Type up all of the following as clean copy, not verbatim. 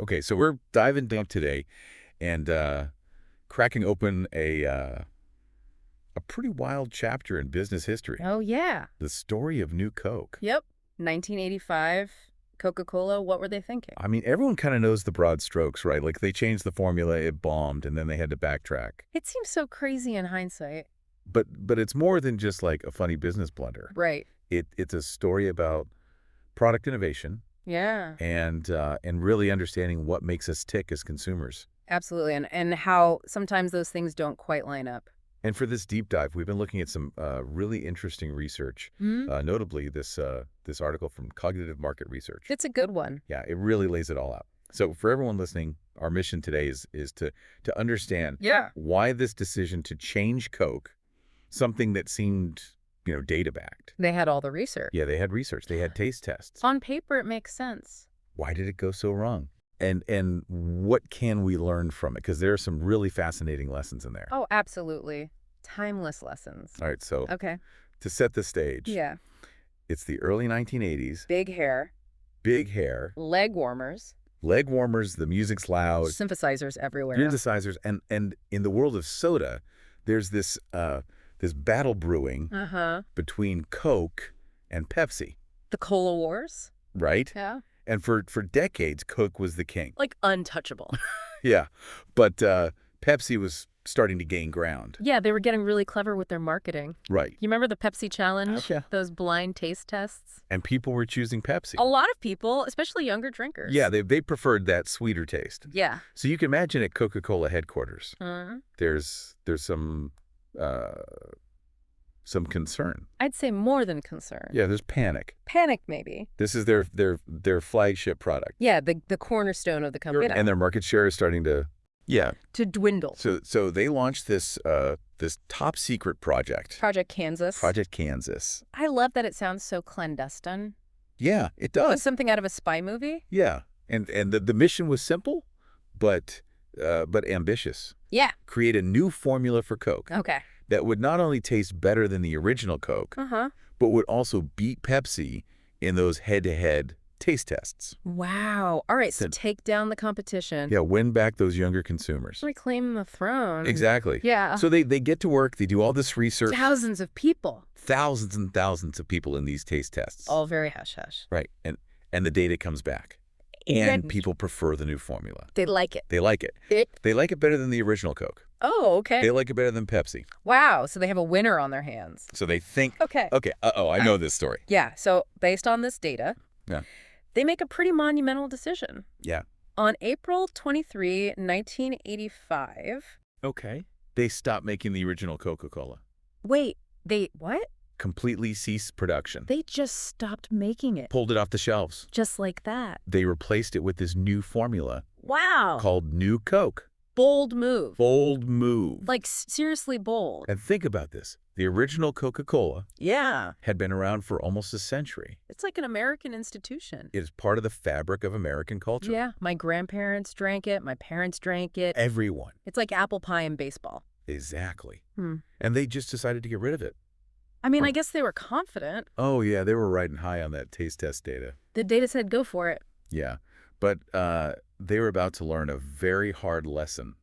Okay, so we're diving down today and cracking open a pretty wild chapter in business history. Oh, yeah. The story of New Coke. Yep. 1985, Coca-Cola, what were they thinking? I mean, everyone kind of knows the broad strokes, right? Like they changed the formula, it bombed, and then they had to backtrack. It seems so crazy in hindsight. But it's more than just like a funny business blunder. Right. It's a story about product innovation Yeah, and really understanding what makes us tick as consumers. absolutely. And how sometimes those things don't quite line up. And for this deep dive, we've been looking at some really interesting research, Hmm? notably this article from Cognitive Market Research. It's a good one. Yeah, it really lays it all out. So for everyone listening, our mission today is to understand why this decision to change Coke, something that seemed, data-backed. They had all the research. Yeah, they had research. They had taste tests. On paper, it makes sense. Why did it go so wrong? And what can we learn from it? Because there are some really fascinating lessons in there. Oh, absolutely. Timeless lessons. All right, so Okay. to set the stage, Yeah. it's the early 1980s, Big hair, big hair, leg warmers, leg warmers, the music's loud, synthesizers everywhere. synthesizers, and in the world of soda, there's this battle brewing Uh-huh. between Coke and Pepsi, The Cola Wars? right? Yeah. And for decades, Coke was the king. Like untouchable. Yeah, but Pepsi was starting to gain ground. Yeah, they were getting really clever with their marketing. Right. You remember the Pepsi challenge? Yeah. Those blind taste tests? And people were choosing Pepsi. A lot of people, especially younger drinkers. Yeah, they preferred that sweeter taste. Yeah. So you can imagine at Coca-Cola headquarters, Mhm. there's some concern. I'd say more than concern. Yeah, there's panic. Panic, maybe. This is their flagship product. Yeah, the cornerstone of the company. And their market share is starting to To dwindle. So they launched this top secret project. Project Kansas. Project Kansas. I love that it sounds so clandestine. Yeah, it Like does. something out of a spy movie. Yeah. And the mission was simple but ambitious. Yeah. Create a new formula for Coke Okay. that would not only taste better than the original Coke, Uh-huh. but would also beat Pepsi in those head-to-head taste tests. Wow. All right, so Then- take down the competition. Yeah, win back those younger consumers. Reclaim the throne. Exactly. Yeah. So they get to work, they do all this research. Thousands of people. Thousands and thousands of people in these taste tests. All very hush-hush. Right. And the data comes back. And people prefer the new formula. They like it. They like it. They like it better than the original Coke. Oh, okay. They like it better than Pepsi. Wow, so they have a winner on their hands. So they think, Okay. okay, I know this story. Yeah, so based on this data, Yeah. they make a pretty monumental decision. Yeah. On April 23, 1985. Okay. They stopped making the original Coca-Cola. Wait, what? Completely ceased production. They just stopped making it. Pulled it off the shelves. Just like that. They replaced it with this new formula Wow. called New Coke. Bold move. Bold move. Like, seriously bold. And think about this. The original Coca-Cola Yeah. had been around for almost a century. It's like an American institution. It is part of the fabric of American culture. Yeah, my grandparents drank it. My parents drank it. Everyone. It's like apple pie and baseball. Exactly. Hmm. And they just decided to get rid of it. I mean, I guess they were confident. Oh, yeah, they were riding high on that taste test data. The data said go for it. Yeah. But they were about to learn a very hard lesson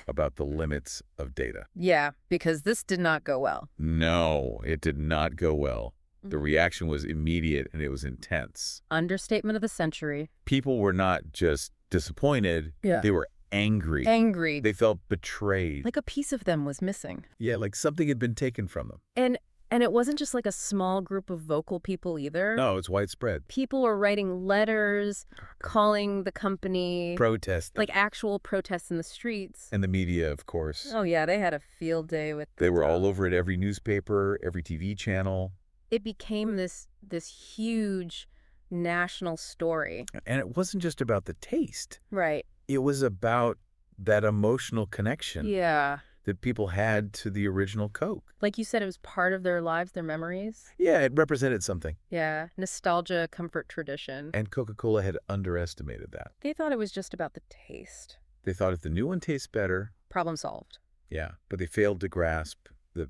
about the limits of data. Yeah, because this did not go well. No, it did not go well. The reaction was immediate and it was intense. Understatement of the century. People were not just disappointed. Yeah. They were angry. Angry. They felt betrayed. Like a piece of them was missing. Yeah, like something had been taken from them. And it wasn't just like a small group of vocal people either. No, it's widespread. People were writing letters, calling the company. Protest. Like actual protests in the streets. And the media, of course. Oh, yeah, they had a field day with They were all over it, every newspaper, every TV channel. It became this huge national story. And it wasn't just about the taste. Right. It was about that emotional connection Yeah. that people had to the original Coke. Like you said, it was part of their lives, their memories. Yeah, it represented something. Yeah. Nostalgia, comfort, tradition. And Coca-Cola had underestimated that. They thought it was just about the taste. They thought if the new one tastes better, Problem solved. yeah, but they failed to grasp the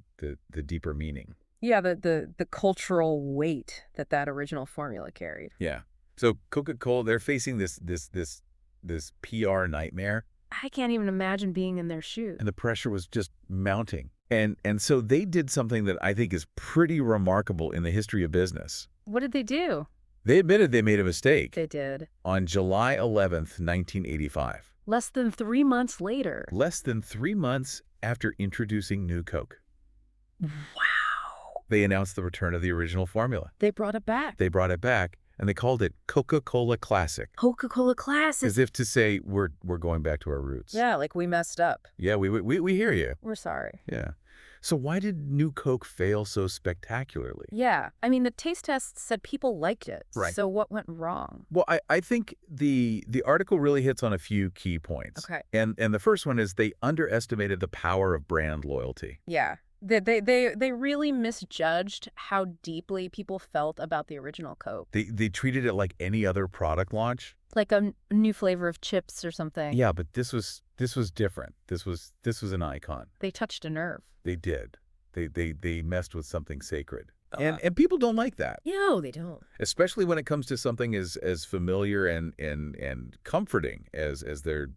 deeper meaning. Yeah, the cultural weight that original formula carried. Yeah. So Coca-Cola, they're facing this this PR nightmare. I can't even imagine being in their shoes. And the pressure was just mounting. And so they did something that I think is pretty remarkable in the history of business. What did they do? They admitted they made a mistake. They did. On July 11th, 1985. Less than 3 months later. Less than 3 months after introducing New Coke. Wow. They announced the return of the original formula. They brought it back. They brought it back, and they called it Coca-Cola Classic. Coca-Cola Classic. As if to say, we're going back to our roots. Yeah, like we messed up. Yeah, we hear you. We're sorry. Yeah. So why did New Coke fail so spectacularly? Yeah. I mean, the taste tests said people liked it. Right. So what went wrong? Well, I think the article really hits on a few key points. Okay. And the first one is they underestimated the power of brand loyalty. Yeah. They really misjudged how deeply people felt about the original Coke. They treated it like any other product launch. Like a new flavor of chips or something. Yeah, but this was different. This was an icon. They touched a nerve. They did. They messed with something sacred. And people don't like that. No, they don't. Especially when it comes to something as familiar and comforting as their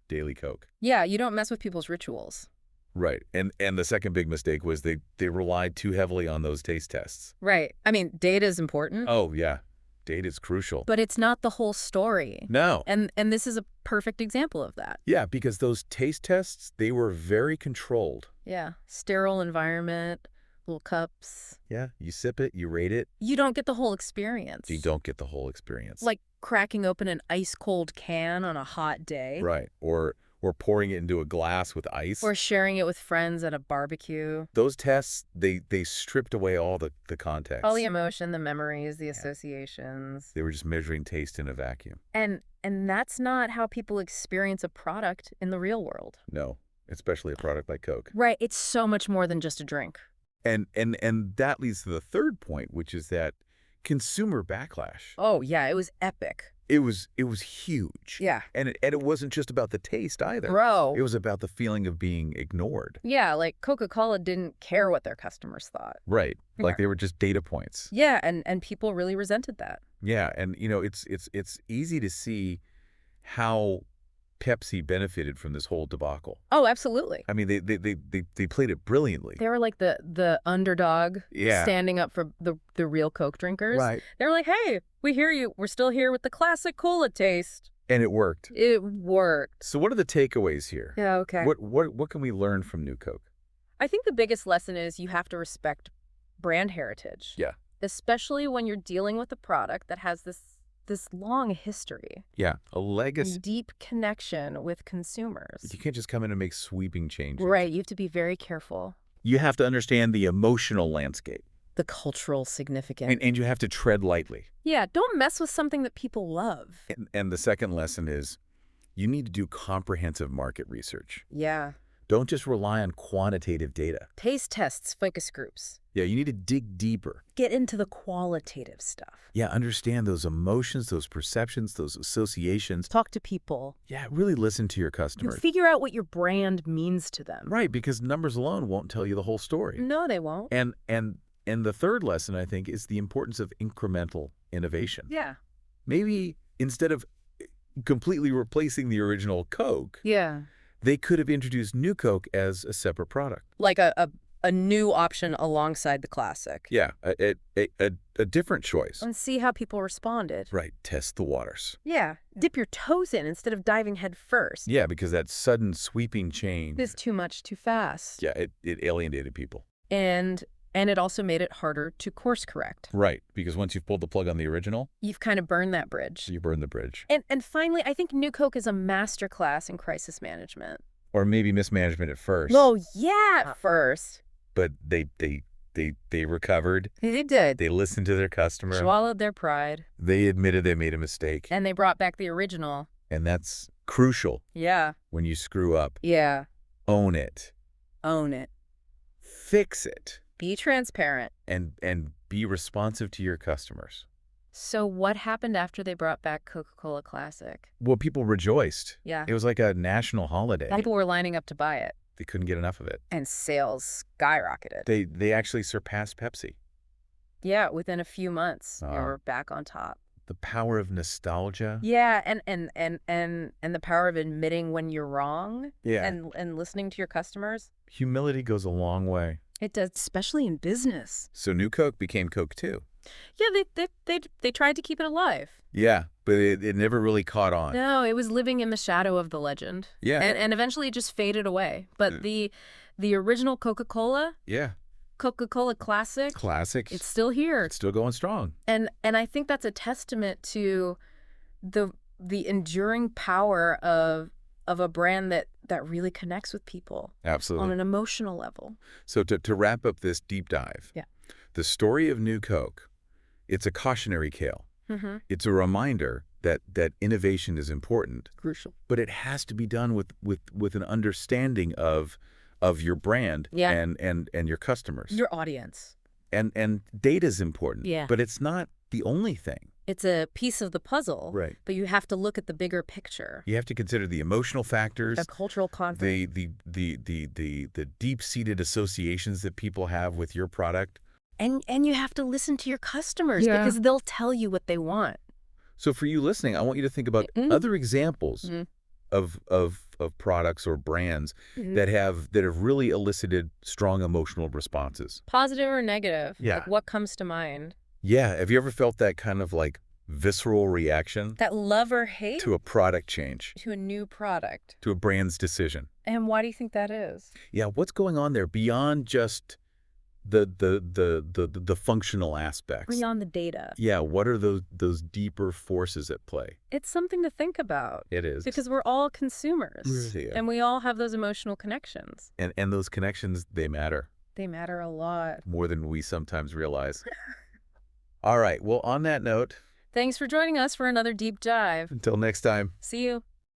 daily Coke. Yeah, you don't mess with people's rituals. Right. And the second big mistake was they relied too heavily on those taste tests. Right. I mean, data is important. Oh, yeah. Data is crucial. But it's not the whole story. No. And this is a perfect example of that. Yeah, because those taste tests, they were very controlled. Yeah. Sterile environment, little cups. Yeah. You sip it, you rate it. You don't get the whole experience. You don't get the whole experience. Like cracking open an ice-cold can on a hot day. Right. Or pouring it into a glass with ice. Or sharing it with friends at a barbecue. Those tests, they stripped away all the context. All the emotion, the memories, the associations. They were just measuring taste in a vacuum. And that's not how people experience a product in the real world. No, especially a product like Coke. Right. It's so much more than just a drink. And that leads to the third point, which is that consumer backlash. Oh, yeah. It was epic. It was huge. Yeah. And it wasn't just about the taste either. Bro. It was about the feeling of being ignored. Yeah, like Coca-Cola didn't care what their customers thought. Right. Like they were just data points. Yeah, and people really resented that. Yeah, and it's easy to see how Pepsi benefited from this whole debacle. Oh, absolutely. I mean, they played it brilliantly. They were like the underdog standing up for the real Coke drinkers. Right. They were like, hey, we hear you. We're still here with the classic cola taste. And it worked. It worked. So what are the takeaways here? Yeah, okay. What can we learn from New Coke? I think the biggest lesson is you have to respect brand heritage. Yeah. Especially when you're dealing with a product that has this long history. Yeah, a legacy. Deep connection with consumers. You can't just come in and make sweeping changes. Right, you have to be very careful. You have to understand the emotional landscape. The cultural significance. And you have to tread lightly. Yeah, don't mess with something that people love. And the second lesson is you need to do comprehensive market research. Yeah. Don't just rely on quantitative data. Taste tests, focus groups. Yeah, you need to dig deeper. Get into the qualitative stuff. Yeah, understand those emotions, those perceptions, those associations. Talk to people. Yeah, really listen to your customers. Figure out what your brand means to them. Right, because numbers alone won't tell you the whole story. No, they won't. And the third lesson, I think, is the importance of incremental innovation. Yeah. Maybe instead of completely replacing the original Coke, yeah, they could have introduced New Coke as a separate product. Like a new option alongside the classic. Yeah, a different choice. And see how people responded. Right, test the waters. Yeah, dip your toes in instead of diving head first. Yeah, because that sudden sweeping change is too much too fast. Yeah, it alienated people. And it also made it harder to course correct. Right, because once you've pulled the plug on the original, you've kind of burned that bridge. You burn the bridge. And finally, I think New Coke is a masterclass in crisis management. Or maybe mismanagement at first. Oh, yeah, at first. But they recovered. They did. They listened to their customer. Swallowed their pride. They admitted they made a mistake. And they brought back the original. And that's crucial. Yeah. When you screw up. Yeah. Own it. Own it. Fix it. Be transparent. And be responsive to your customers. So what happened after they brought back Coca-Cola Classic? Well, people rejoiced. Yeah. It was like a national holiday. People were lining up to buy it. They couldn't get enough of it. And sales skyrocketed. They actually surpassed Pepsi. Yeah, within a few months, they were back on top. The power of nostalgia. Yeah, and the power of admitting when you're wrong. Yeah. And listening to your customers. Humility goes a long way. It does, especially in business. So New Coke became Coke too. Yeah, they tried to keep it alive. Yeah, but it never really caught on. No, it was living in the shadow of the legend. Yeah. And eventually it just faded away. But the original Coca-Cola, Yeah. Coca-Cola Classic, It's still here. It's still going strong. And I think that's a testament to the enduring power of a brand that really connects with people. Absolutely. On an emotional level. So to wrap up this deep dive, yeah, the story of New Coke, it's a cautionary tale. Mm-hmm. It's a reminder that innovation is important. Crucial. But it has to be done with an understanding of your brand and your customers. Your audience. And data is important. Yeah. But it's not the only thing. It's a piece of the puzzle. Right. But you have to look at the bigger picture. You have to consider the emotional factors, the cultural context, the deep-seated associations that people have with your product. And you have to listen to your customers because they'll tell you what they want. So for you listening, I want you to think about other examples of products or brands that have really elicited strong emotional responses. Positive or negative? Yeah. Like what comes to mind? Yeah. Have you ever felt that kind of like visceral reaction? That love or hate? To a product change. To a new product. To a brand's decision. And why do you think that is? Yeah. What's going on there beyond just the functional aspects? Beyond the data. Yeah. What are those deeper forces at play? It's something to think about. It is. Because we're all consumers. Yeah. And we all have those emotional connections. And those connections, they matter. They matter a lot. More than we sometimes realize. All right. Well, on that note. Thanks for joining us for another deep dive. Until next time. See you.